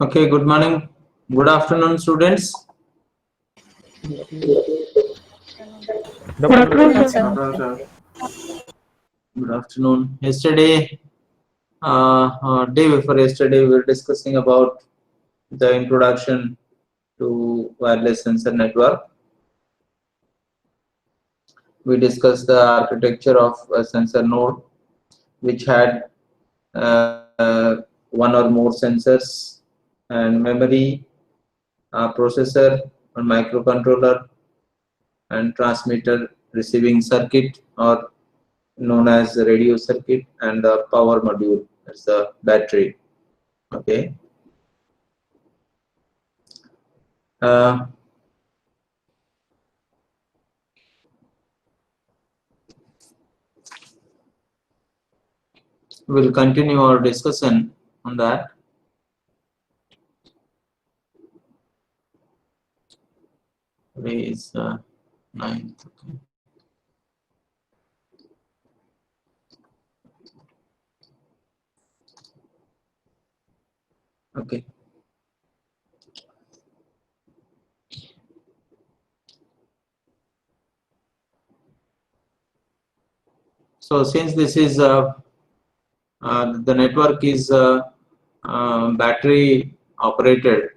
Okay, good morning, good afternoon, students. Good afternoon, sir. Good afternoon. Yesterday, day before yesterday, we were discussing about the introduction to wireless sensor network. We discussed the architecture of a sensor node, which had one or more sensors and memory, processor, and microcontroller, and transmitter receiving circuit, or known as the radio circuit, and the power module, that's the battery. Okay. We'll continue our discussion on that. Today is 9th. Okay. So since this is the network is battery operated,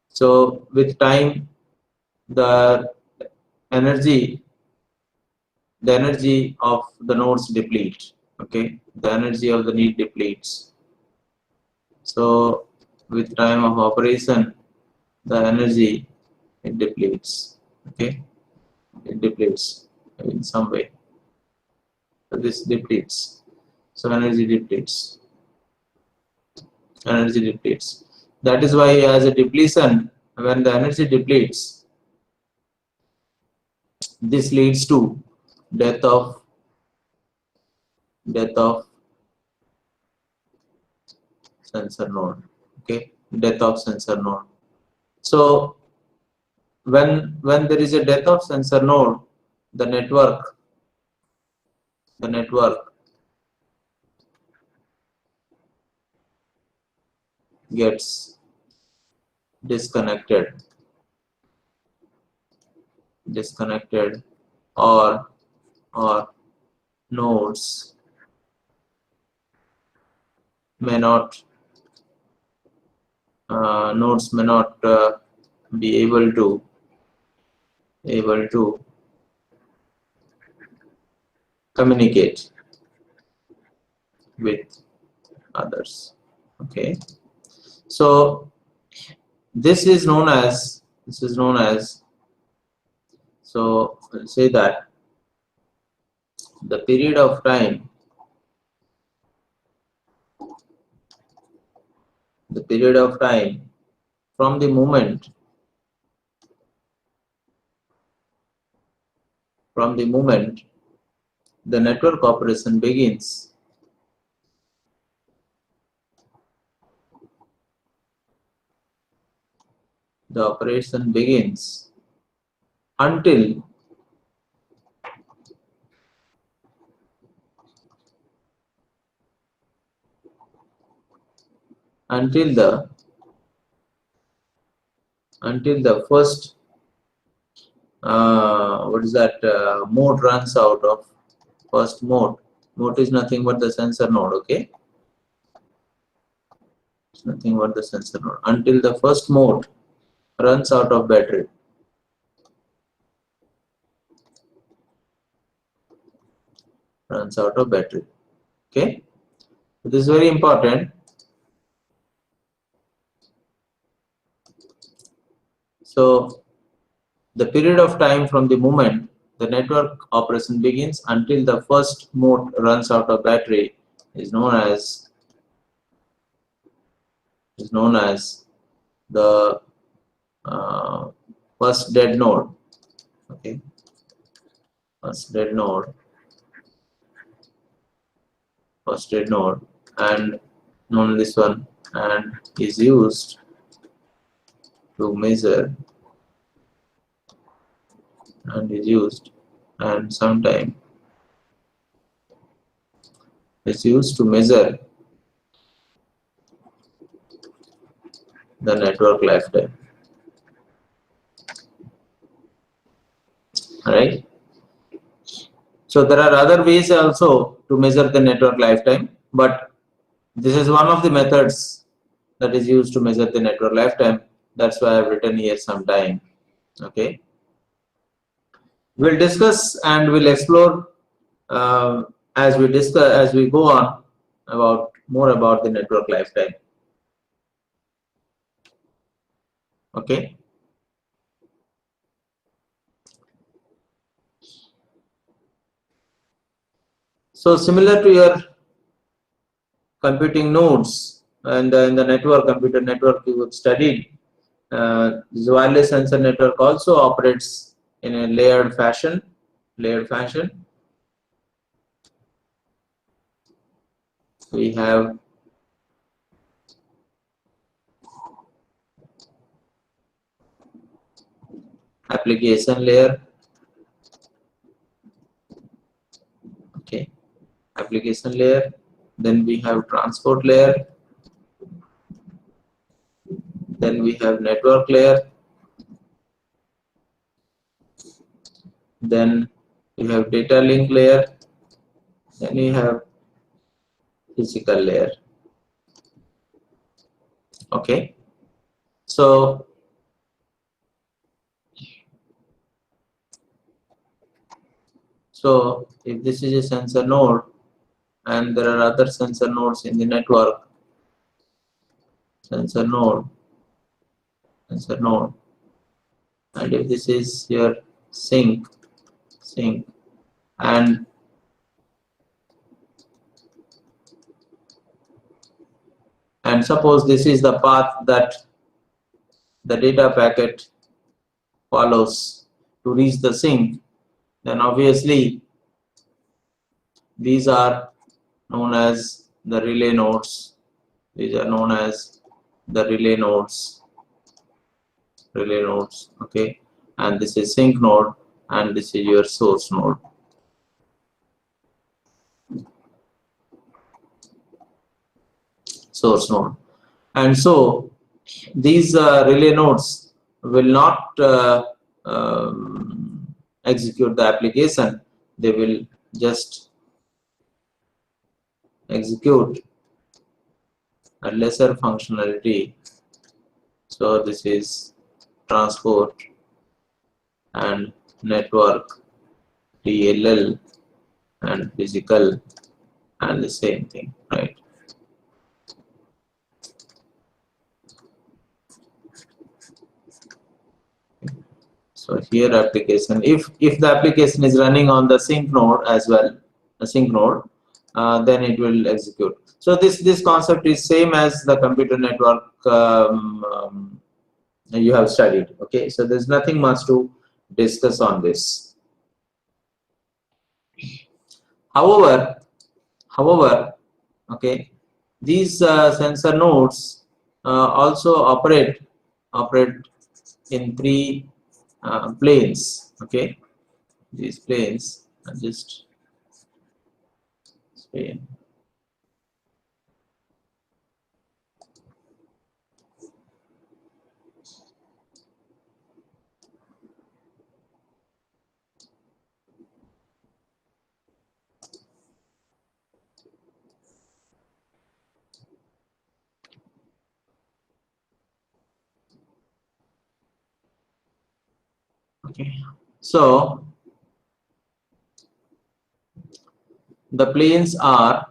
so with time the energy of the nodes deplete. Okay, the energy of the need depletes. So with time of operation, the energy it depletes. Okay, it depletes in some way. So this depletes. So energy depletes. Energy depletes. That is why, as a depletion, when the energy depletes, this leads to death of sensor node. Okay, death of sensor node. So when there is a death of sensor node, the network gets disconnected, or nodes may not be able to communicate with others. Okay, so this is known as so we'll say that the period of time from the moment the network operation begins until the first mode runs out of first mode. Mode is nothing but the sensor node. Okay, it's nothing but the sensor node until the first mode runs out of battery. Okay, this is very important. So the period of time from the moment the network operation begins until the first mode runs out of battery is known as the first dead node. Okay, first dead node, and known this one, and is used to measure, and sometime is used to measure the network lifetime. Alright. So there are other ways also to measure the network lifetime, but this is one of the methods that is used to measure the network lifetime. That's why I've written here sometime. Okay. We'll discuss and we'll explore as we go on about more about the network lifetime. Okay. So similar to your computing nodes and in the computer network you have studied, this wireless sensor network also operates in a layered fashion. We have application layer. Okay, application layer. Then we have transport layer. Then we have network layer. Then we have data link layer. Then we have physical layer. Okay, so if this is a sensor node and there are other sensor nodes in the network, sensor node, and if this is your sink, and suppose this is the path that the data packet follows to reach the sink, then obviously these are known as the relay nodes. Okay, and this is sink node and this is your source node. And so these relay nodes will not execute the application. They will just execute a lesser functionality. So this is transport and network, DLL, and physical, and the same thing, right? So here application, if the application is running on the sink node as well, then it will execute. So this concept is same as the computer network you have studied. Okay, so there's nothing much to discuss on this. However, okay, these sensor nodes also operate in three planes. Okay, these planes are just plane. Okay, so the planes are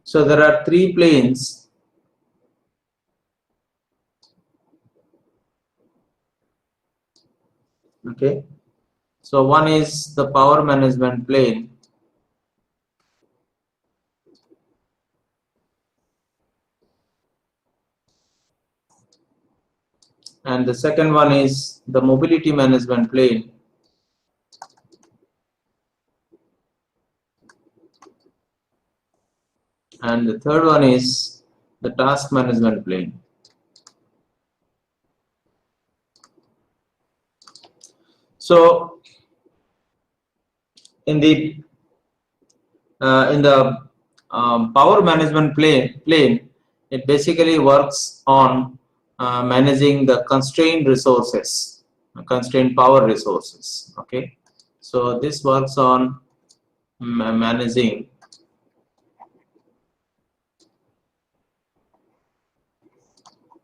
So there are three planes. Okay. So one is the power management plane. And the second one is the mobility management plane. And the third one is the task management plane. So in the power management plane, it basically works on managing the constrained resources, constrained power resources. Okay, so this works on managing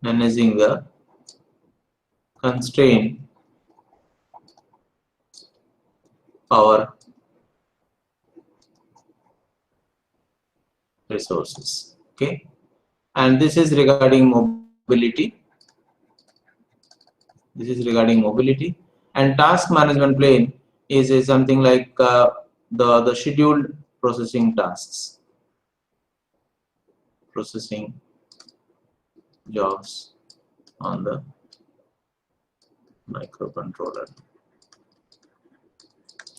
the constrained power resources. Okay, and this is regarding mobility. This is regarding mobility. And task management plane is something like the scheduled processing tasks, processing jobs on the microcontroller.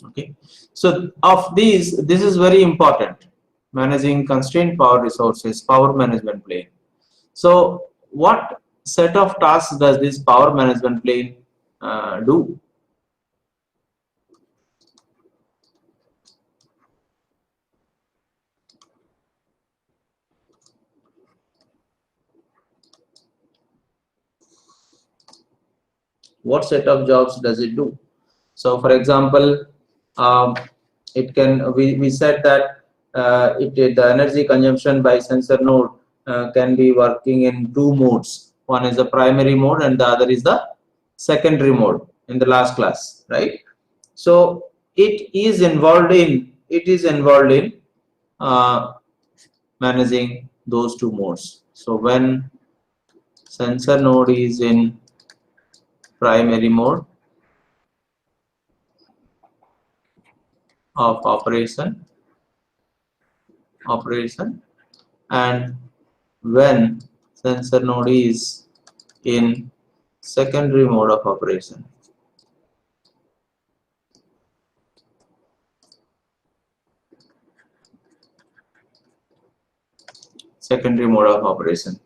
Okay, so of these, this is very important, managing constrained power resources, power management plane. So what set of tasks does this power management plane do? What set of jobs does it do? So for example, it can, we said that the energy consumption by sensor node can be working in two modes. One is the primary mode and the other is the secondary mode in the last class, right? So it is involved in managing those two modes. So when sensor node is in primary mode of operation, and when sensor node is in secondary mode of operation. Secondary mode of operation,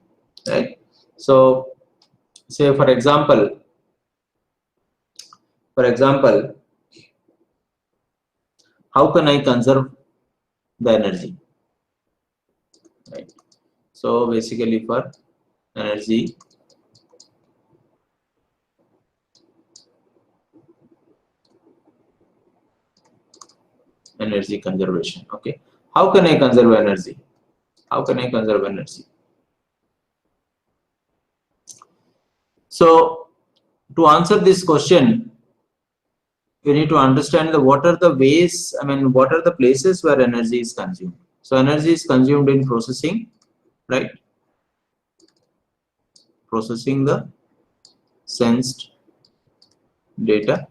right? So say for example, how can I conserve the energy, right? So basically for energy conservation. Okay, how can I conserve energy? So to answer this question, you need to understand what are the ways, what are the places where energy is consumed. So energy is consumed in processing, right? Processing the sensed data.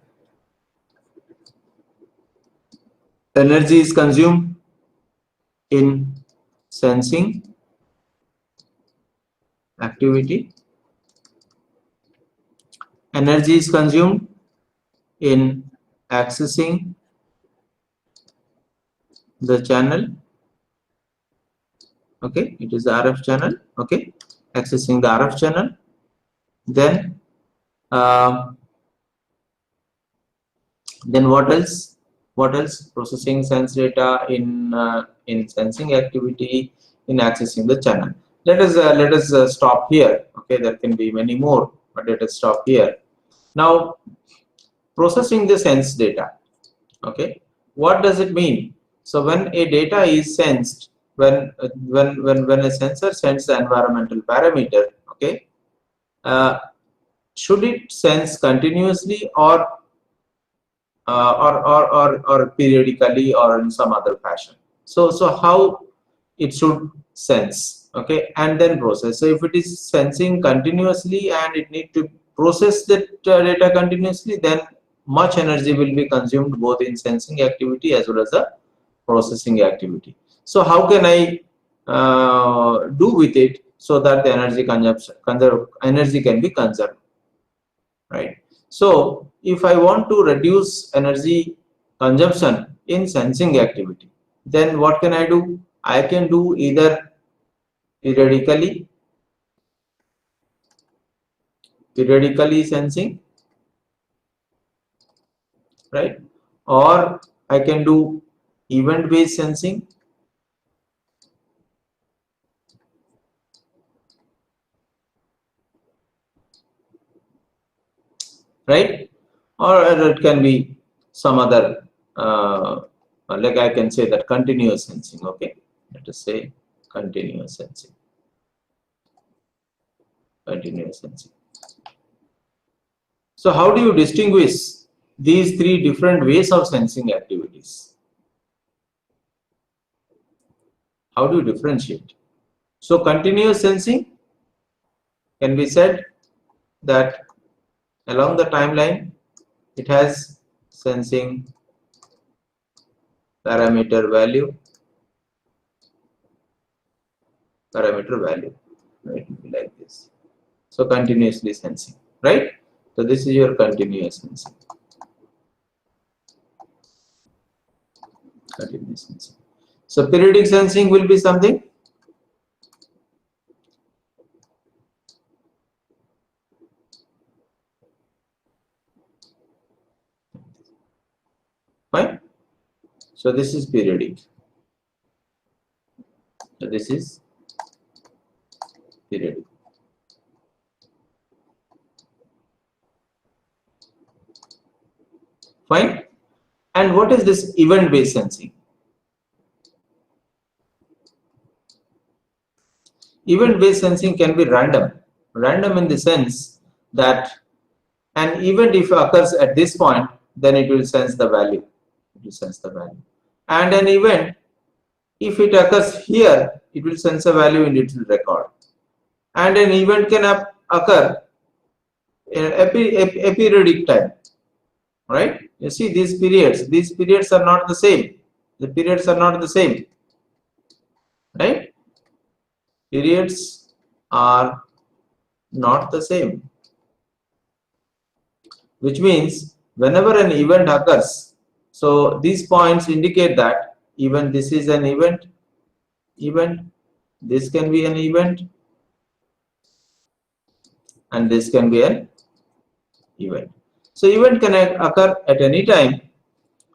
Energy is consumed in sensing activity. Energy is consumed in accessing the channel. Okay, it is the RF channel. Okay, accessing the RF channel. Then what else? Processing sense data in sensing activity, in accessing the channel. Let us stop here. Okay, there can be many more, but let us stop here. Now, processing the sense data. Okay, what does it mean? So when a data is sensed, when a sensor sends the environmental parameter, okay, should it sense continuously or periodically or in some other fashion? So how it should sense, okay, and then process. So if it is sensing continuously and it need to process that data continuously, then much energy will be consumed both in sensing activity as well as the processing activity. So how can I do with it so that the energy energy can be conserved, right? So if I want to reduce energy consumption in sensing activity, then what can I do? I can do either periodically sensing, right, or I can do event based sensing, right, or it can be some other like I can say that continuous sensing, okay, let us say continuous sensing. So how do you distinguish these three different ways of sensing activities? How do you differentiate? So continuous sensing can be said that along the timeline it has sensing parameter value, right, like this. So continuously sensing, right? So this is your continuous sensing. So periodic sensing will be something fine. So this is periodic. So this is periodic. Fine. And what is this event based sensing? Event based sensing can be random. Random in the sense that an event, if occurs at this point, then it will sense the value. It will sense the value. And an event, if it occurs here, it will sense a value and it will record. And an event can occur in a periodic time, right? You see these periods are not the same. The periods are not the same, right? Periods are not the same, which means whenever an event occurs, so these points indicate that even this is an event, this can be an event, and this can be an event. So event can occur at any time.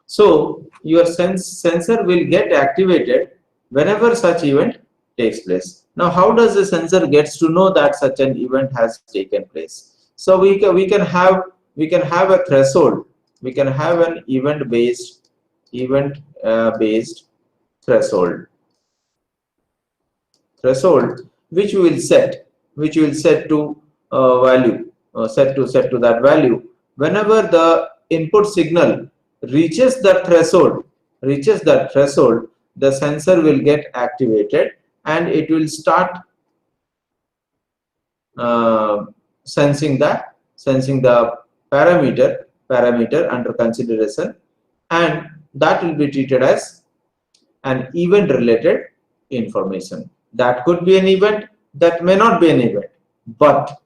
So your sensor will get activated whenever such event takes place. Now how does the sensor gets to know that such an event has taken place? So we can have a threshold. We can have an event based threshold which we will set to value, set to that value. Whenever the input signal reaches that threshold, the sensor will get activated and it will start sensing the parameter under consideration, and that will be treated as an event related information. That could be an event, that may not be an event, but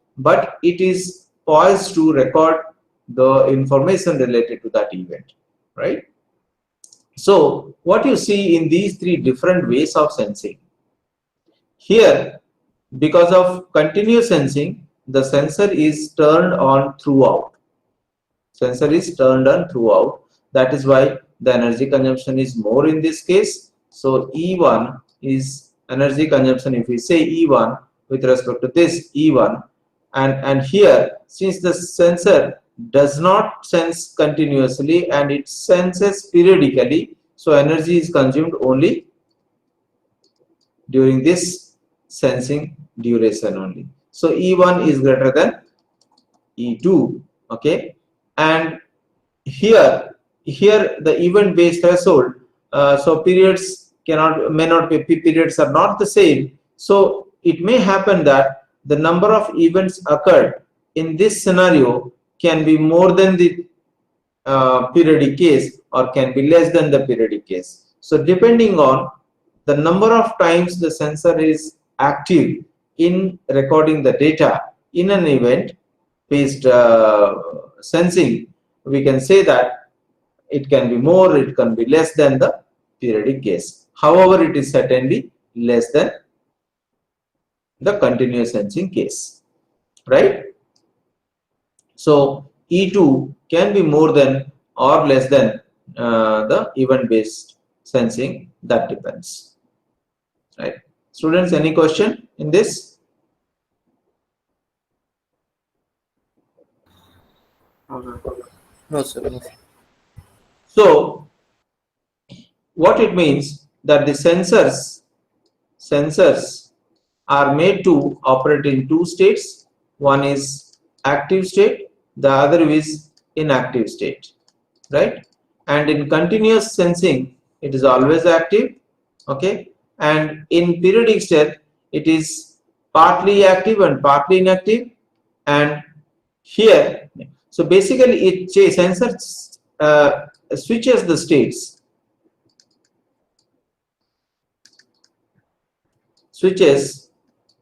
it is poised to record the information related to that event, right? So what you see in these three different ways of sensing, here because of continuous sensing, the sensor is turned on throughout. That is why the energy consumption is more in this case. So E1 is energy consumption, if we say E1 with respect to this E1, and here since the sensor does not sense continuously and it senses periodically, so energy is consumed only during this sensing duration only. So E1 is greater than E2, okay, and here the event based threshold, so periods may not be, periods are not the same. So it may happen that the number of events occurred in this scenario can be more than the periodic case or can be less than the periodic case. So depending on the number of times the sensor is active in recording the data in an event based sensing, we can say that it can be more, it can be less than the periodic case. However, it is certainly less than the continuous sensing case, right? So E2 can be more than or less than the event based sensing, that depends, right? Students, any question in this? No, sir. No. So what it means that the sensors are made to operate in two states. One is active state, the other is inactive state, right? And in continuous sensing it is always active, okay, and in periodic state it is partly active and partly inactive. And here, so basically it sensor switches the states, switches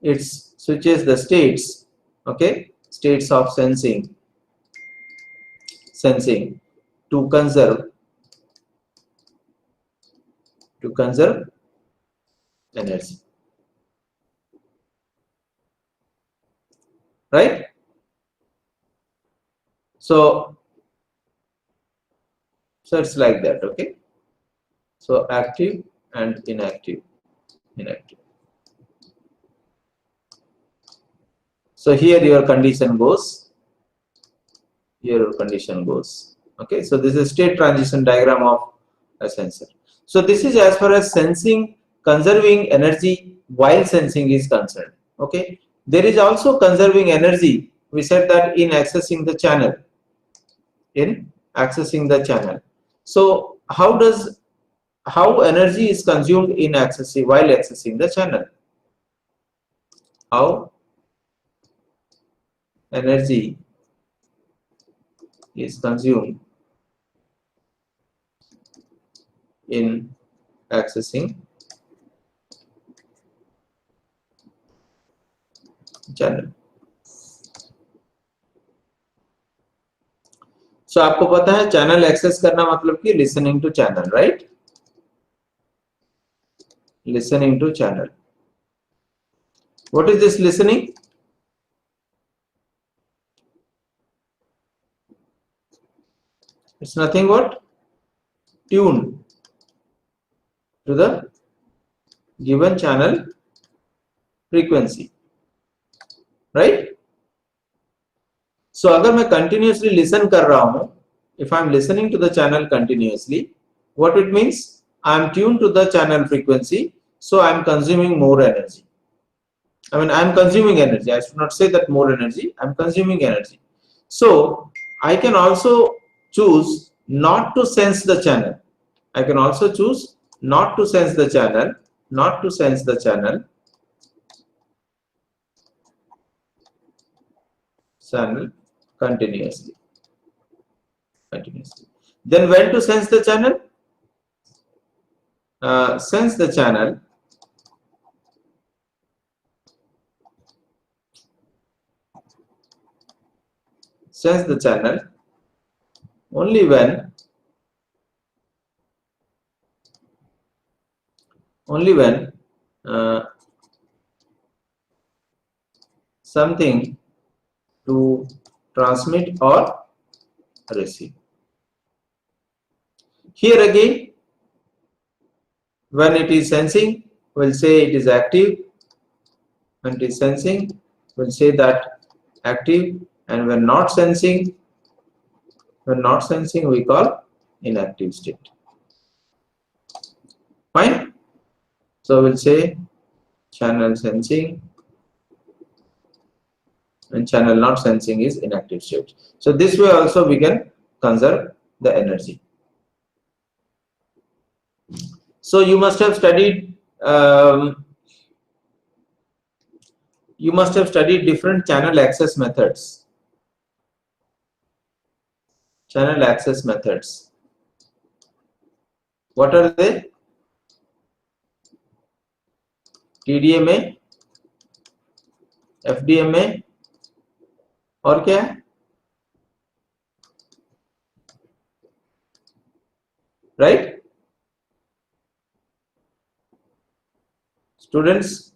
the states, okay, states of sensing to conserve energy, right? So it's like that, okay? So active and inactive. So here your condition goes, okay? So this is state transition diagram of a sensor. So this is as far as sensing, conserving energy while sensing is concerned, okay? There is also conserving energy, we said that in accessing the channel, So how energy is consumed in while accessing the channel? How energy is consumed in accessing channel. So आपको पता है channel access करना मतलब कि listening to channel, right? Listening to channel. What is this listening? It's nothing but tune to the given channel frequency, right? So अगर मैं continuously listen कर रहा हूँ, if I am listening to the channel continuously, what it means? I am tuned to the channel frequency, so I am consuming more energy. I mean, I am consuming energy. I should not say that more energy. I am consuming energy. So I can also choose not to sense the channel. I can also choose not to sense the channel, channel continuously. Then when to sense the channel? Sense the channel only when something to transmit or receive. Here again, when it is sensing, we'll say it is active. When it is sensing, we'll say that active, and when not sensing, we call inactive state. Fine. So we'll say channel sensing and channel not sensing is inactive state. So this way also we can conserve the energy. So you must have studied different channel access methods. Channel access methods. What are they? TDMA, FDMA और क्या है? Right? Students?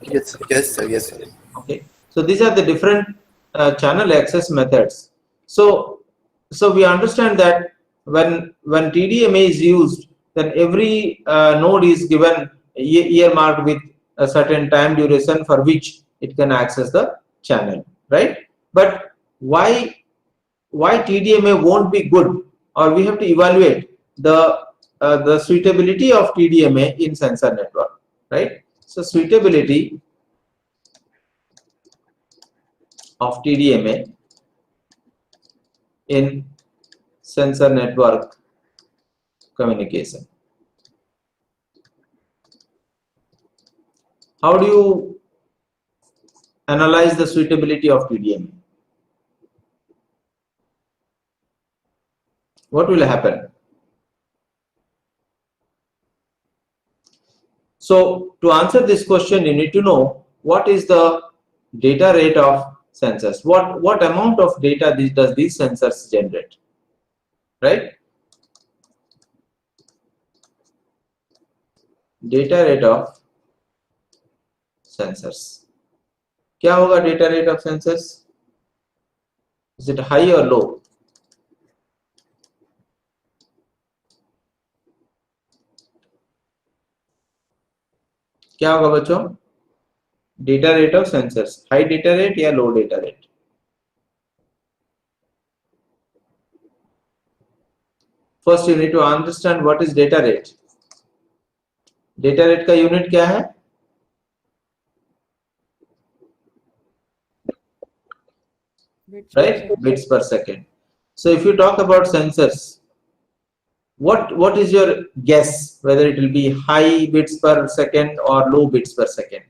Yes, sir. Yes, sir. Yes, sir. Okay. So these are the different channel access methods. So we understand that when TDMA is used, then every node is given earmarked with a certain time duration for which it can access the channel, right? But why TDMA won't be good, or we have to evaluate the suitability of TDMA in sensor network, right? So suitability of TDMA in sensor network communication. How do you analyze the suitability of TDMA? What will happen? So to answer this question, you need to know what is the data rate of sensors. What amount of data does these sensors generate, right? Data rate of sensors. क्या होगा data rate of sensors? Is it high or low? क्या होगा बच्चों? Data rate of sensors, high data rate या low data rate? First you need to understand what is data rate. Data rate का unit क्या है? Right? Bits per second. So if you talk about sensors, what is your guess whether it will be high bits per second or low bits per second?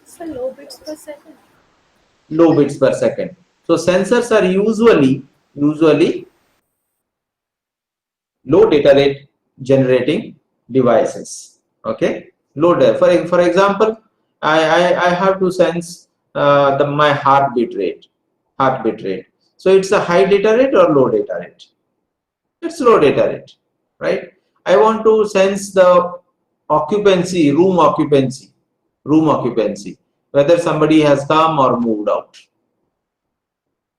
So low bits per second. Low bits per second. So sensors are usually low data rate generating devices. Okay, low data. For example, I have to sense my heartbeat rate. So it's a high data rate or low data rate? It's low data rate, right? I want to sense the occupancy, room occupancy, whether somebody has come or moved out.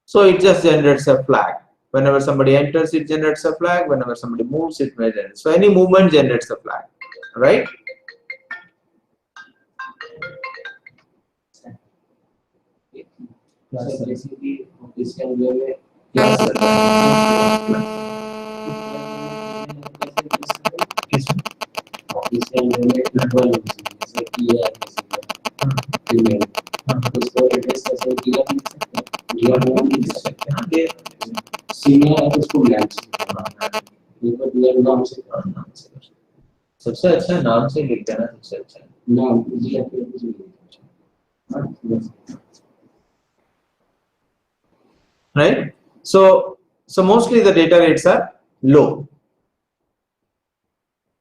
So it just generates a flag. Whenever somebody enters, it generates a flag. Whenever somebody moves, it may generate. So any movement generates a flag, right? सबसे अच्छा नाम से लिख देना, सबसे अच्छा नाम। Right? So mostly the data rates are low.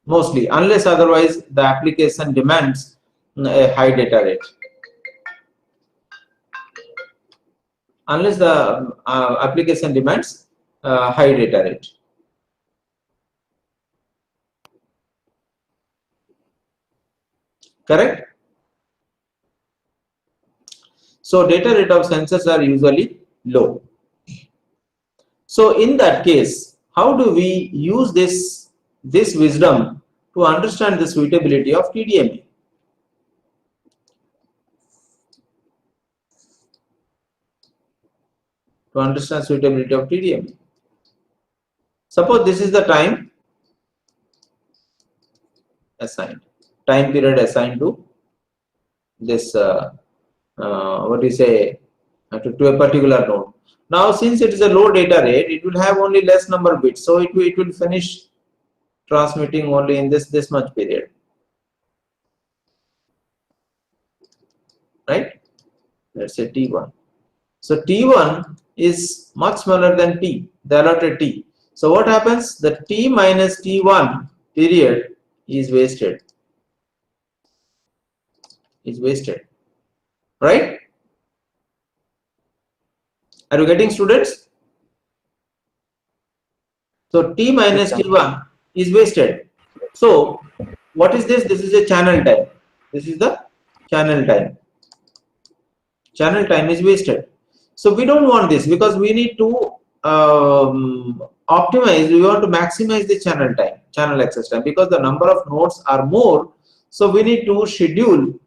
Mostly, unless otherwise the application demands a high data rate. Unless the application demands high data rate. Correct? So data rate of sensors are usually low. So in that case, how do we use this wisdom to understand the suitability of TDMA? To understand suitability of TDMA. Suppose this is the time assigned, time period assigned to this what do you say, to a particular node. Now since it is a low data rate, it will have only less number of bits, so it will finish transmitting only in this much period, right? Let's say T1. So T1 is much smaller than T, the allotted T. So what happens? The T minus T1 period is wasted. Right? Are you getting, students? So T minus T1 is wasted. So what is this? This is a channel time. This is the channel time. Channel time is wasted. So we don't want this, because we need to optimize. We want to maximize the channel time, channel access time, because the number of nodes are more. So we need to schedule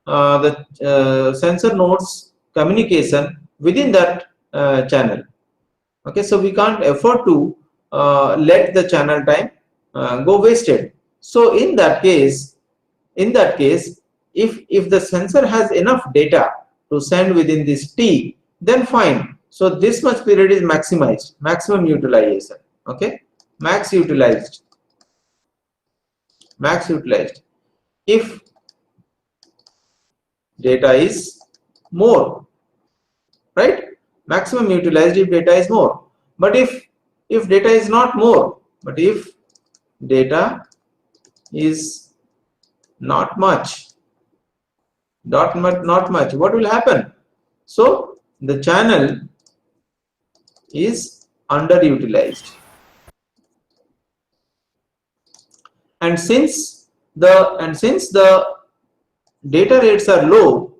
the sensor nodes communication within that channel. Okay, so we can't afford to let the channel time go wasted. So in that case, if the sensor has enough data to send within this T, then fine. So this much period is maximized, maximum utilization. Okay, max utilized. If data is more, right? Maximum utilized if data is more. But if data is not more, but if data is not much, not much, what will happen? So the channel is underutilized, and since the data rates are low,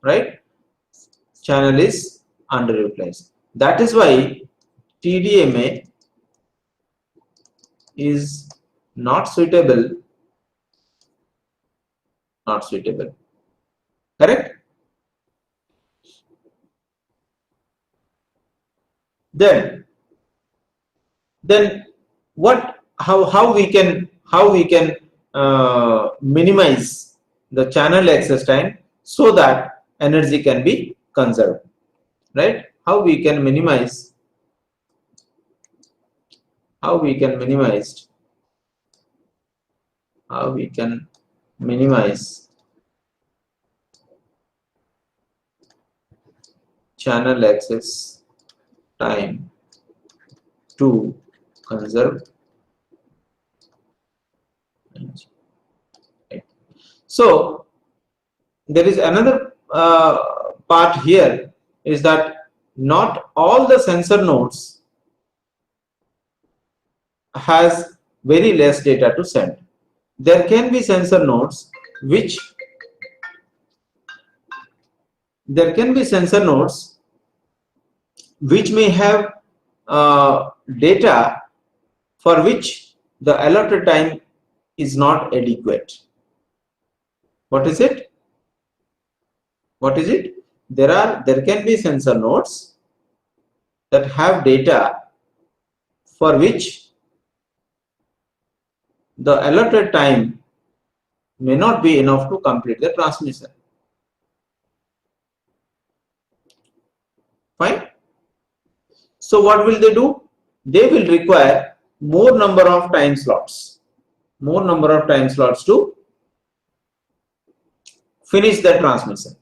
right, channel is underutilized. That is why TDMA is not suitable. Correct? Then how we can minimize the channel access time so that energy can be conserved, right? How we can minimize channel access time to conserve energy. Right. So there is another part here, is that not all the sensor nodes has very less data to send. There can be sensor nodes which may have data for which the allotted time is not adequate. What is it? There can be sensor nodes that have data for which the allotted time may not be enough to complete the transmission. Fine. So what will they do? They will require more number of time slots to finish the transmission.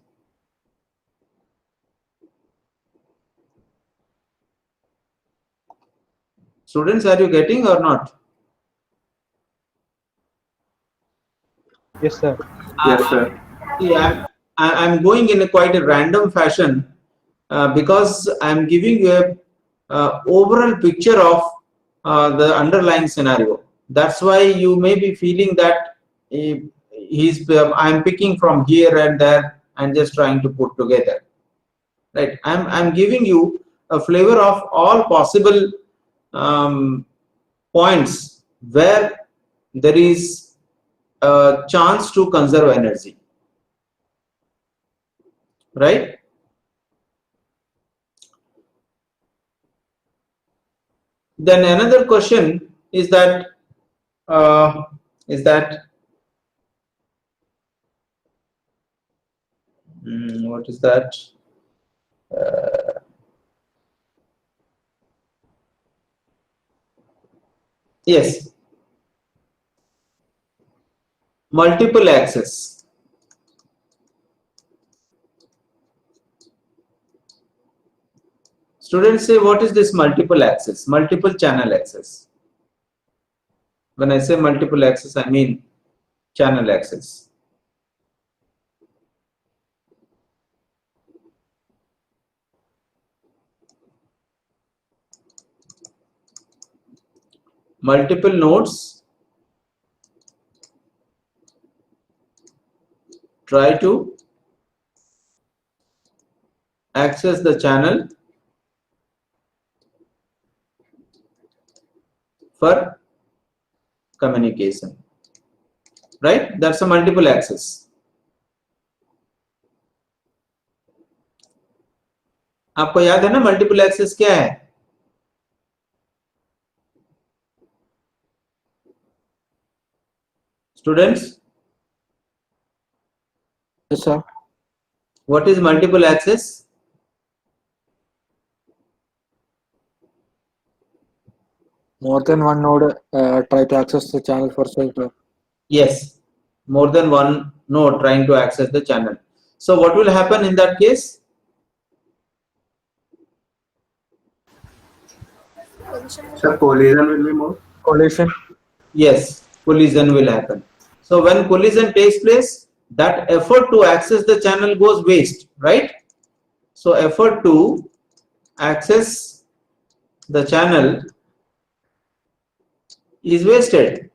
Students, are you getting or not? Yes, sir. Yes, sir. Yeah, I'm going in a quite a random fashion because I'm giving you a overall picture of the underlying scenario. That's why you may be feeling that I'm picking from here and there and just trying to put together. Right? I'm giving you a flavor of all possible points where there is a chance to conserve energy. Right? Then another question is that what is that? Yes, multiple access. Students say, what is this multiple access? Multiple channel access. When I say multiple access, I mean channel access. Multiple nodes try to access the channel for communication, right? That's a multiple access. आपको याद है ना multiple access क्या है? Students, Yes, sir. what is multiple access? More than one node try to access the channel for self. Yes, more than one node trying to access the channel. So what will happen in that case? Sir, collision will be more. Collision. Yes, collision will happen. So when collision takes place, that effort to access the channel goes waste, right? So effort to access the channel is wasted,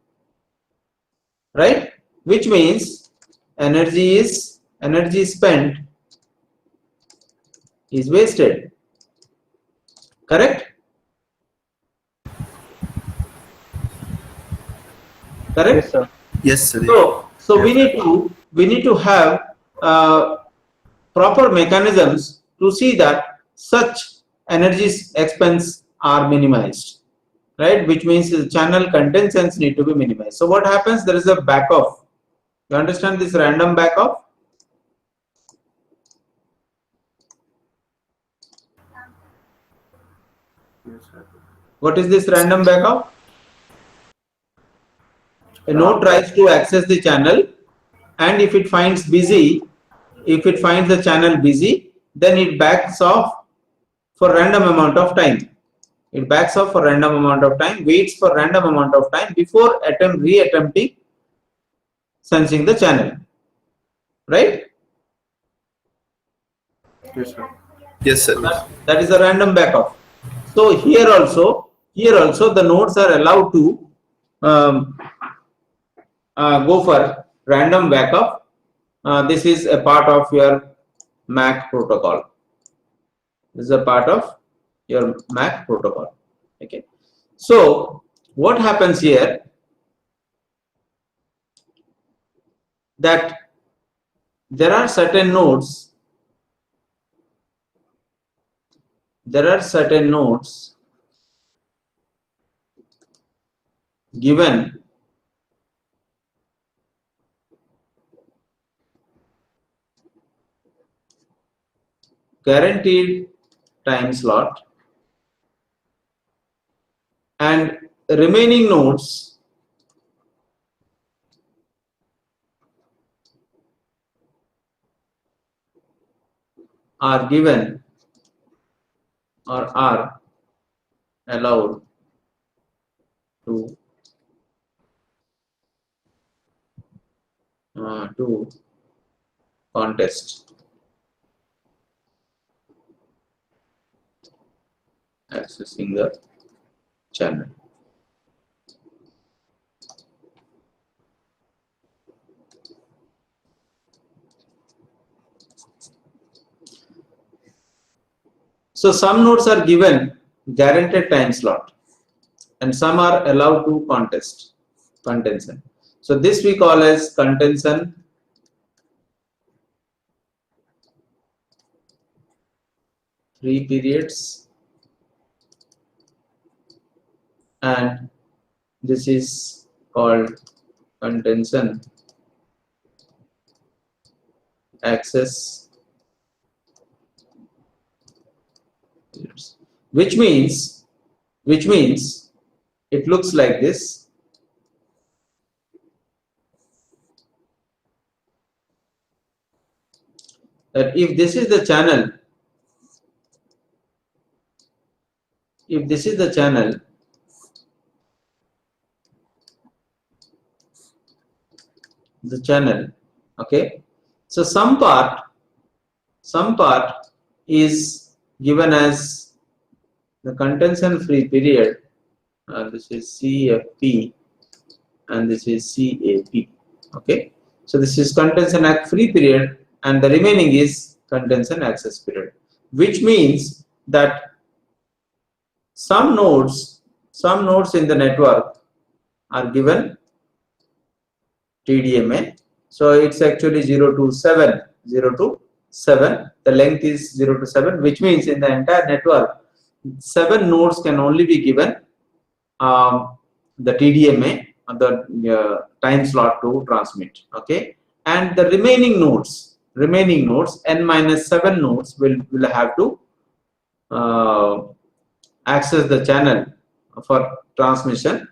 right? Which means energy spent is wasted. Correct? Correct? Yes, sir. Yes, sir. So we need to have proper mechanisms to see that such energy expense are minimized, right? Which means the channel contentions need to be minimized. So what happens? There is a back off. You understand this random back off? Yes, sir. What is this random back off? A node tries to access the channel, and if it finds the channel busy, then it backs off for random amount of time. It backs off for random amount of time, waits for random amount of time before re-attempting sensing the channel, right? Yes, sir. Yes, sir. That is a random backoff. So here also the nodes are allowed to go for random backup. This is a part of your MAC protocol. This is a part of your MAC protocol. Okay. So what happens here? That there are certain nodes. Given guaranteed time slot, and remaining nodes are given or are allowed to contest accessing the channel. So some nodes are given guaranteed time slot and some are allowed to contention. So this we call as contention free periods, and this is called contention access periods, which means it looks like this. That if this is the channel, okay, so some part is given as the contention free period, this is CFP and this is CAP, okay. So this is contention free period and the remaining is contention access period, which means that some nodes in the network are given TDMA. So it's actually 0 to 7. The length is 0 to 7, which means in the entire network 7 nodes can only be given the TDMA, the time slot to transmit, okay. And the remaining nodes n minus 7 nodes will have to access the channel for transmission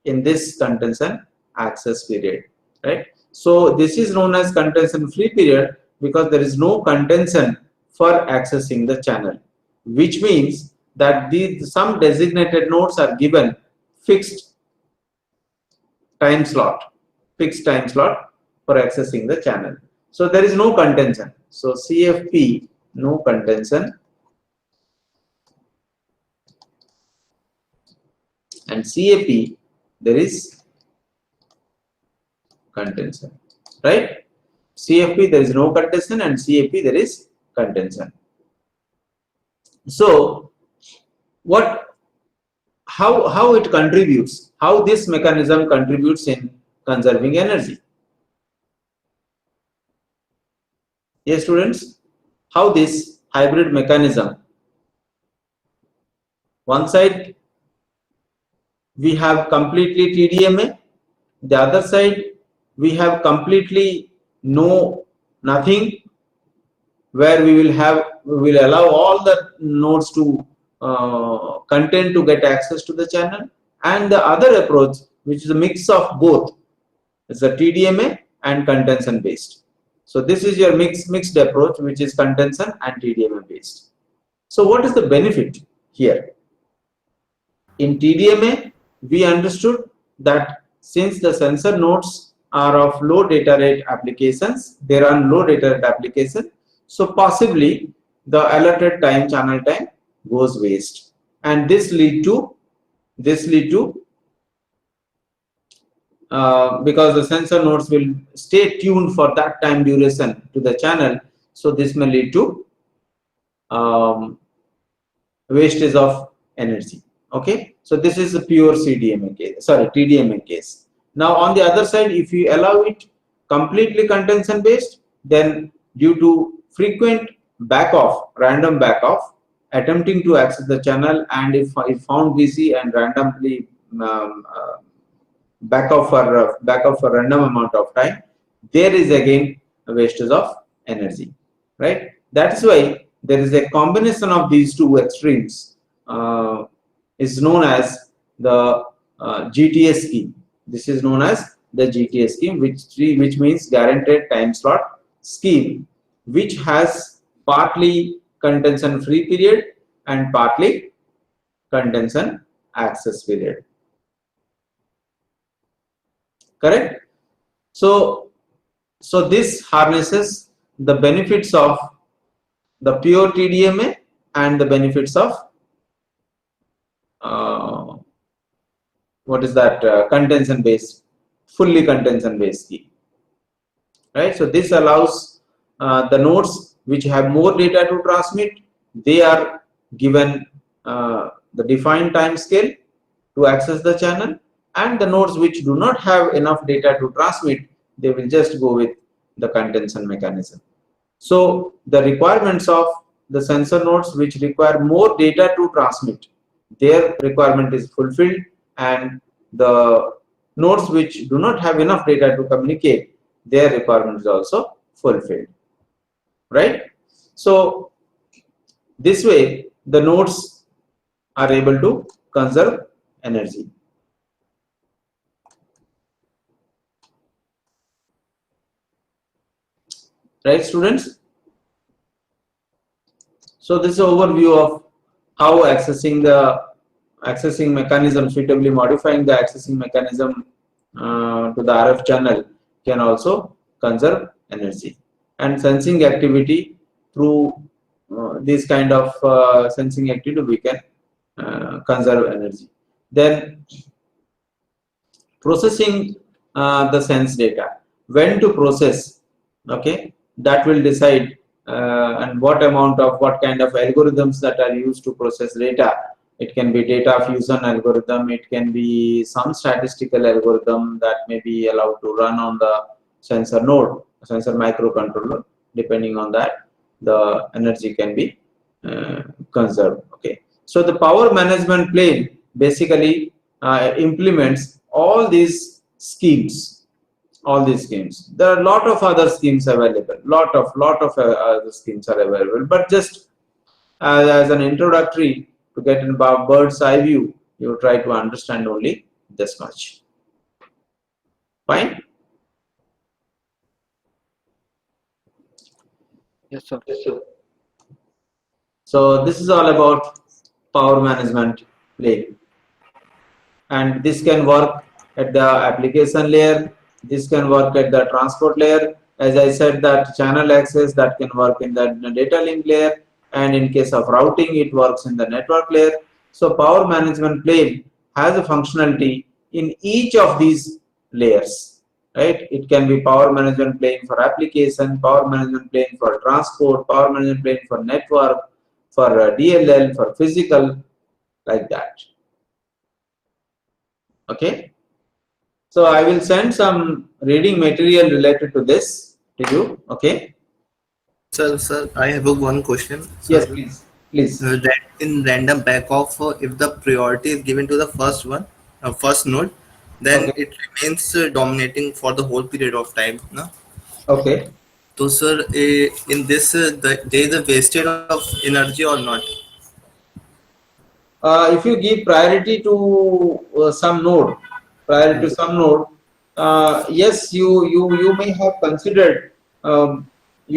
in this contention access period, right. So this is known as contention free period because there is no contention for accessing the channel, which means that some designated nodes are given fixed time slot for accessing the channel. So there is no contention. So CFP, no contention, and CAP, there is contention, right. CFP there is no contention and CAP there is contention. So how it contributes, how this mechanism contributes in conserving energy? Yes, students, how this hybrid mechanism, one side we have completely TDMA, the other side we have completely nothing, where we will allow all the nodes to content to get access to the channel, and the other approach which is a mix of both, is a TDMA and contention based. So this is your mixed approach, which is contention and TDMA based. So what is the benefit here? In TDMA we understood that since the sensor nodes are of low data rate applications, they run low data rate application, so possibly the allotted channel time goes waste, and this lead to because the sensor nodes will stay tuned for that time duration to the channel, so this may lead to wastage of energy, okay. So this is a pure TDMA case. Now on the other side, if you allow it completely contention based, then due to frequent random back off, attempting to access the channel, and if found busy and randomly back off for random amount of time, there is again a wastage of energy, right. That is why there is a combination of these two extremes is known as the GTS scheme. This is known as the GTS scheme, which means guaranteed time slot scheme, which has partly contention free period and partly contention access period. Correct? So this harnesses the benefits of the pure TDMA and the benefits of contention based, fully contention based scheme, right. So this allows the nodes which have more data to transmit, they are given the defined time scale to access the channel, and the nodes which do not have enough data to transmit, they will just go with the contention mechanism. So the requirements of the sensor nodes which require more data to transmit, their requirement is fulfilled, and the nodes which do not have enough data to communicate, their requirement is also fulfilled, right. So this way the nodes are able to conserve energy. right students? So this is an overview of how accessing mechanism, suitably modifying the accessing mechanism to the RF channel can also conserve energy. And sensing activity, through this kind of sensing activity we can conserve energy. Then processing the sense data, when to process, okay, that will decide and what kind of algorithms that are used to process data. It can be data fusion algorithm, it can be some statistical algorithm that may be allowed to run on the sensor node, sensor microcontroller. Depending on that, the energy can be conserved. Okay, so the power management plane basically implements all these schemes. There are a lot of other schemes available, lot of other schemes are available, but just as an introductory, to get a bird's eye view, you try to understand only this much. Fine. Yes, sir. So this is all about power management plane, and this can work at the application layer, this can work at the transport layer. As I said, that channel access, that can work in the data link layer, and in case of routing, it works in the network layer. So power management plane has a functionality in each of these layers, right? It can be power management plane for application, power management plane for transport, power management plane for network, for DLL, for physical, like that. Okay, so I will send some reading material related to this to you. Okay. Sir, I have one question. Yes, Sir, please. that in random back-off, if the priority is given to the first node, then Okay. it remains dominating for the whole period of time. No? Okay. So, sir, in this, there is a wastage of energy or not? If you give priority to some node, yes, you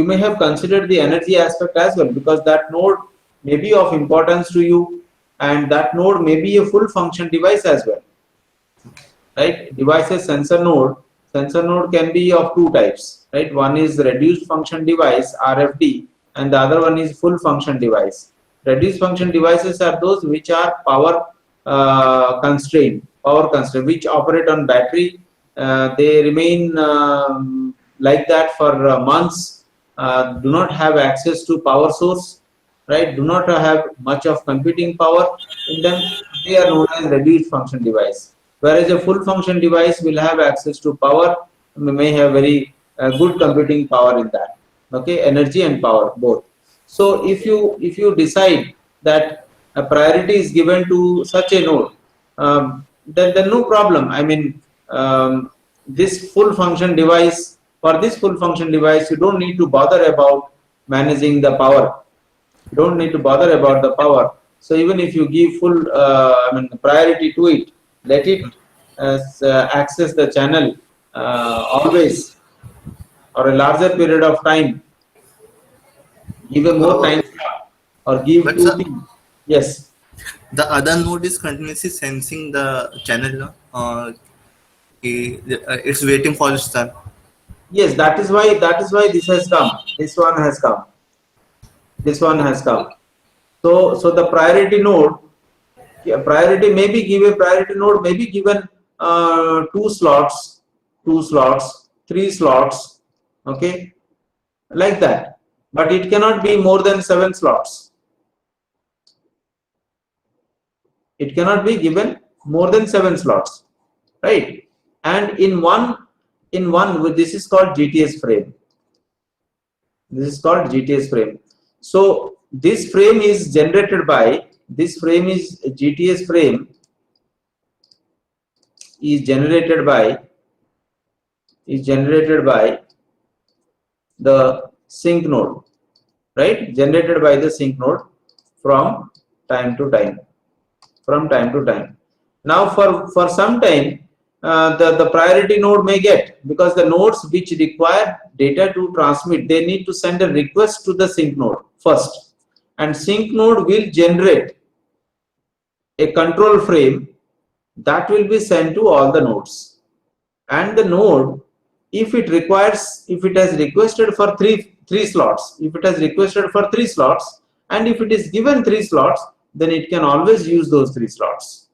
may have considered the energy aspect as well, because that node may be of importance to you, and that node may be a full function device as well, right? Devices sensor node can be of two types, right? One is reduced function device, RFD, and the other one is full function device. Reduced function devices are those which are power constrained, which operate on battery. They remain like that for months, do not have access to power source, right? Do not have much of computing power in them. They are known as reduced function device. Whereas a full function device will have access to power, may have very good computing power in that. Okay, energy and power both. So if you decide that a priority is given to such a node, then no problem. I mean, this full function device, for this full function device, you don't need to bother about managing the power. You don't need to bother about the power. So even if you give full priority to it, let it access the channel always, or a larger period of time, give a more time slot, or give But two sir, things. Yes. the other node is continuously sensing the channel. No? It's waiting for its turn. Yes, that is why this has come. This one has come. This one has come. So the priority node, priority may be given. Priority node may be given 2 slots, 3 slots. Okay, like that. But it cannot be more than 7 slots. It cannot be given more than 7 slots, right? And in one, this is called GTS frame. This is called GTS frame. So this frame is generated by, GTS frame is generated by the sync node, right? Generated by the sync node from time to time. Now for some time, the priority node may get, because the nodes which require data to transmit, they need to send a request to the sync node first, and sync node will generate a control frame that will be sent to all the nodes. And the node, if it has requested for three slots, if it has requested for 3 slots, and if it is given 3 slots, then it can always use those 3 slots,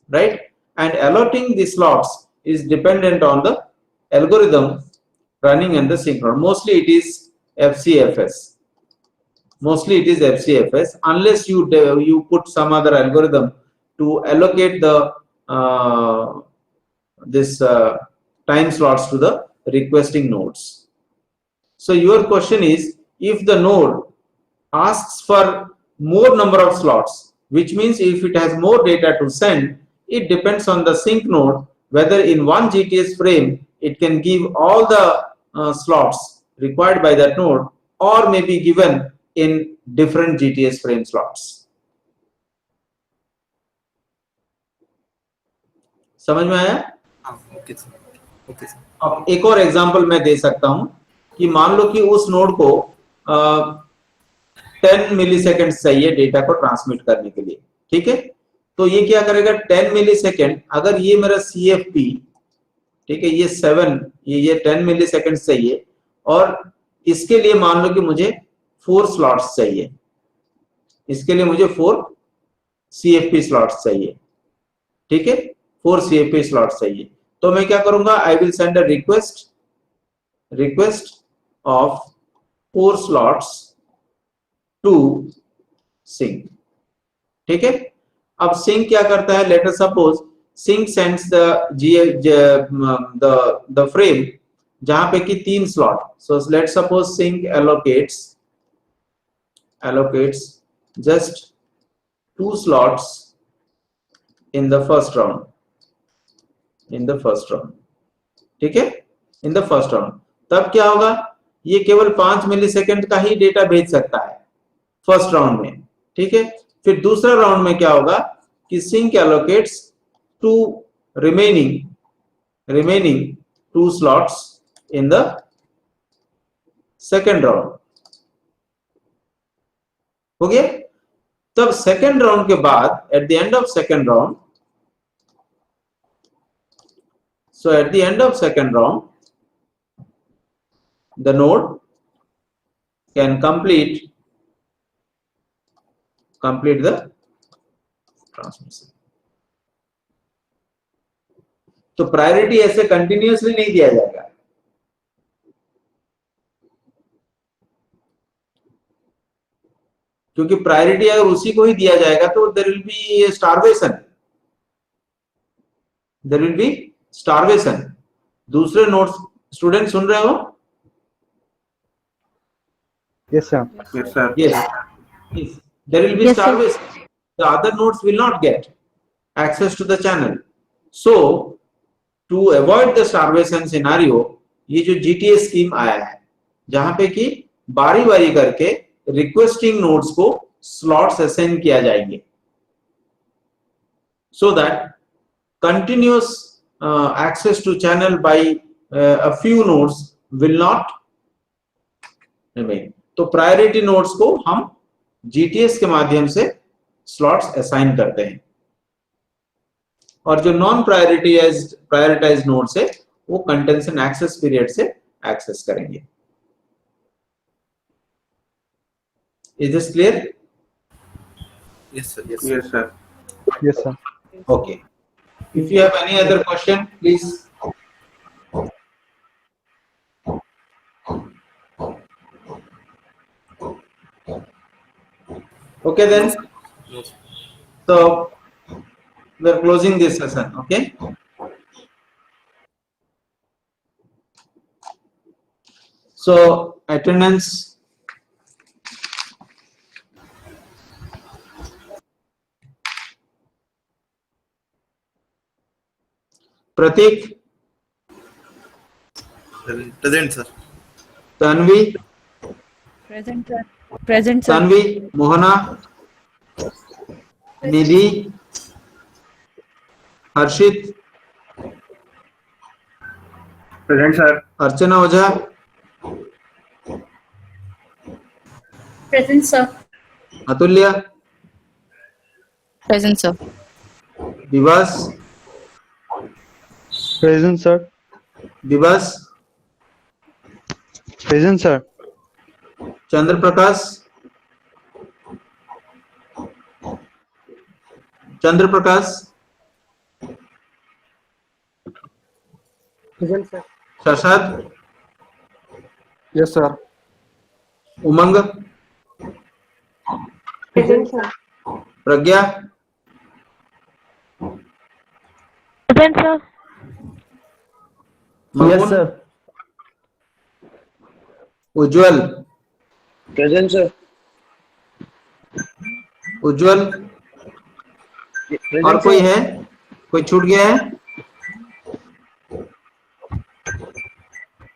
right? And allotting the slots is dependent on the algorithm running in the sync node. Mostly it is FCFS. Mostly it is FCFS, unless you put some other algorithm to allocate the time slots to the requesting nodes. So your question is, if the node asks for more number of slots, which means if it has more data to send, it depends on the sync node whether in one GTS frame it can give all the slots required by that node, or may be given in different GTS frame slots. समझ में आया? Okay sir, okay sir. अब एक और example मैं दे सकता हूं कि मान लो कि उस नोड को 10 मिलीसेकंड चाहिए डेटा को ट्रांसमिट करने के लिए, ठीक है? तो ये क्या करेगा, 10 मिलीसेकंड, अगर ये मेरा CFP, ठीक है, ये 7, ये 10 मिलीसेकंड चाहिए, और इसके लिए मान लो कि मुझे 4 स्लॉट्स चाहिए, इसके लिए मुझे 4 CFP स्लॉट्स चाहिए, ठीक है, 4 CFP स्लॉट्स चाहिए। तो मैं क्या करूंगा, I will send a request of 4 slots to sync, ठीक है? अब सिंक क्या करता है, let us suppose sync sends the frame जहां पे कि 3 slot, so let suppose sync allocates just 2 slots in the first round, ठीक है, इन द फर्स्ट राउंड। तब क्या होगा, ये केवल 5 मिलीसेकंड का ही डेटा भेज सकता है फर्स्ट राउंड में, ठीक है? फिर दूसरा राउंड में क्या होगा कि sync allocates 2 remaining 2 slots in the second round, हो गया? तब सेकेंड राउंड के बाद at the end of second round, so at the end of second round, the node can complete the transmission. तो प्रायोरिटी ऐसे कंटिन्यूअसली नहीं दिया जाएगा, क्योंकि प्रायोरिटी अगर उसी को ही दिया जाएगा तो देयर विल बी स्टारवेशन, दूसरे नोट्स, स्टूडेंट सुन रहे हो? Yes, sir. Yes, sir. Yes. There will be starvation. The other nodes will not get access to the channel. So, to avoid the starvation scenario, ये जो GTS scheme आया है, जहां पे कि बारी-बारी करके रिक्वेस्टिंग नोड्स को स्लॉट्स असाइन किया जाएंगे, so that continuous access to channel by a few nodes will not remain. तो प्रायोरिटी नोड्स को हम GTS के माध्यम से स्लॉट्स असाइन करते हैं, और जो नॉन प्रायोरिटाइज्ड नोड्स है वो कंटेंशन एक्सेस पीरियड से एक्सेस करेंगे। Is this clear? Yes, sir. Yes, Yes, sir. Yes, sir. Okay. If you have any other question, please. Okay then. Yes. So we are closing this session. Okay. So attendance. Pratik, Present, sir. Tanvi, Present, sir. Present, sir. Tanvi, Mohana, Nidhi, Harshit, Present, sir. Archana Ojha, Present, sir. अतुल्य, Present, sir. दिवस, Present, sir. दिवस, Present, sir. चंद्र प्रकाश, चंद्र प्रकाश, Present, sir. शशाद, Yes, sir. उमंग, Present, sir. प्रज्ञा, Present, sir. Mamun, उज्जवल, Present, sir. उज्जवल, और कोई है? कोई छूट गया है?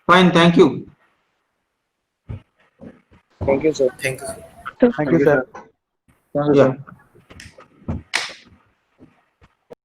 Fine, thank you. Thank you, sir. Thank you. Thank you, sir. Thank you, Yeah. sir.